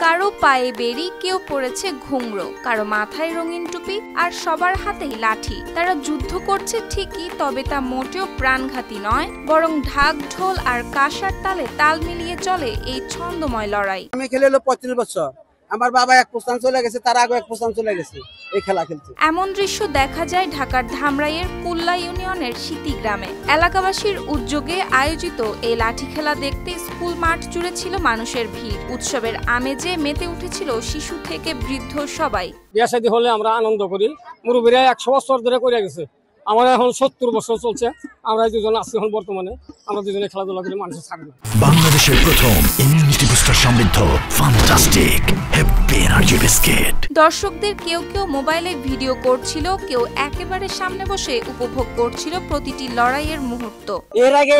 কারো পায়ে বেরি, কেউ পড়েছে ঘুংরো, কারো মাথায় রঙিন টুপি, আর সবার হাতেই লাঠি। তারা যুদ্ধ করছে ঠিকই, তবে তা মোটেও প্রাণঘাতী নয়, বরং ঢাক ঢোল আর কাঁসার তালে তাল মিলিয়ে চলে এই ছন্দময় লড়াই। আমি খেলে 35 বছর, আমার বাবা এক প্রস্থান চলে গেছে, তার আগে এক প্রস্থান চলে গেছে এই খেলা খেলতে। এমন দৃশ্য দেখা যায় ঢাকার ধামরাইয়ের কুল্লা ইউনিয়নের সিটি গ্রামে। এলাকাবাসীর উদ্যোগে আয়োজিত এই লাঠি খেলা দেখতে স্কুল মাঠ জুড়ে ছিল মানুষের ভিড়। উৎসবের আমেজে মেতে উঠেছিল শিশু থেকে বৃদ্ধ সবাই। বিয়ে শাদী হলে আমরা আনন্দ করি, মুরব্বীরা 100 বছর ধরে করে গেছে, আমার এখন 70 বছর চলছে, আমরা দুজন আছি এখন বর্তমানে, আমরা দুজনে খেলাধুলা করি মানুষের ছাড়বে। বাংলাদেশের প্রথম ইমিউনিটি বুস্টার সমৃদ্ধ ফ্যান্টাস্টিক হ্যাপি এনার্জি বিস্কিট। দর্শকদের কেউ কেউ মোবাইলে ভিডিও করছিল, কেউ একেবারে সামনে বসে উপভোগ করছিল প্রতিটি লড়াইয়ের মুহূর্ত। এর আগে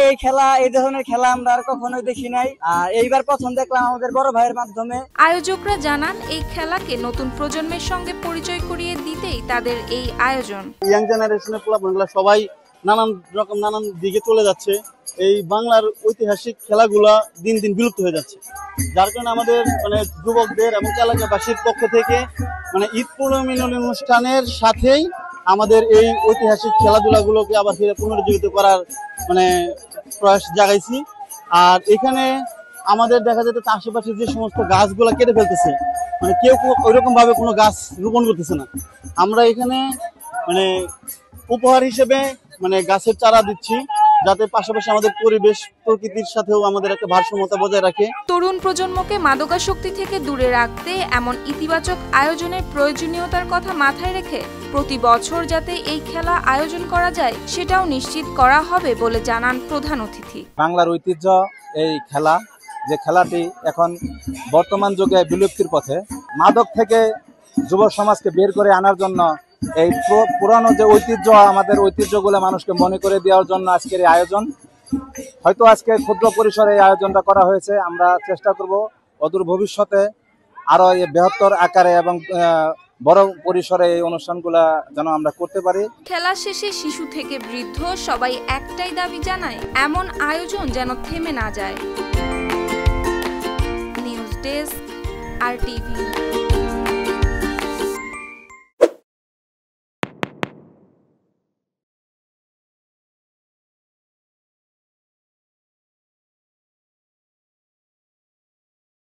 এই ধরনের খেলা আমরা আর কখনোই দেখি নাই, আর এইবার প্রথম দেখলাম আমাদের বড় ভাইয়ের মাধ্যমে। আয়োজকরা জানান এই খেলাকে নতুন প্রজন্মের সঙ্গে পরিচয় করিয়ে দিতেই তাদের এই আয়োজন। ইয়াং জেনারেশনের পোলাপানগুলো সবাই নানান দিকে চলে যাচ্ছে, এই বাংলার ঐতিহাসিক খেলাগুলা দিন দিন বিলুপ্ত হয়ে যাচ্ছে, যার কারণে আমাদের যুবকদের এবং এলাকাবাসীর পক্ষ থেকে ঈদ পুনর্মিলনী অনুষ্ঠানের সাথেই আমাদের এই ঐতিহাসিক খেলাধুলাগুলোকে আবার ফিরে পুনরুজ্জীবিত করার প্রয়াস জাগাইছি। আর এখানে আমাদের দেখা যেতে আশেপাশে যে সমস্ত গাছগুলা কেটে ফেলতেছে, কেউ ওইরকম ভাবে কোনো গাছ রোপণ করতেছে না। আমরা এখানে উপহার হিসেবে গাছের চারা দিচ্ছি, যাতে পাশাপাশি আমাদের পরিবেশ প্রকৃতির সাথেও আমাদের একটা ভারসাম্যতা বজায় রাখে। তরুণ প্রজন্মকে মাদকাসক্তি থেকে দূরে রাখতে এমন ইতিবাচক আয়োজনের প্রয়োজনীয়তার কথা মাথায় রেখে প্রতি বছর যাতে এই খেলা আয়োজন করা যায় সেটাও নিশ্চিত করা হবে বলে জানান প্রধান অতিথি। বাংলার ঐতিহ্য এই খেলা, যে খেলাটি এখন বর্তমান যুগে বিলুপ্তির পথে, মাদক থেকে যুব সমাজকে বের করে আনার জন্য এই পুরানো যে ঐতিহ্য, আমাদের ঐতিহ্যগুলো মানুষকে মনে করে দেওয়ার জন্য আজকের এই আয়োজন। হয়তো আজকে ক্ষুদ্র পরিসরে এই আয়োজনটা করা হয়েছে, আমরা চেষ্টা করব অদূর ভবিষ্যতে আরো বৃহত্তর আকারে এবং বড় পরিসরে এই অনুষ্ঠানগুলা যেন আমরা করতে পারি। খেলা শেষে শিশু থেকে বৃদ্ধ সবাই একটাই দাবি জানায়, এমন আয়োজন যেন থেমে না যায়। News desk, RTV।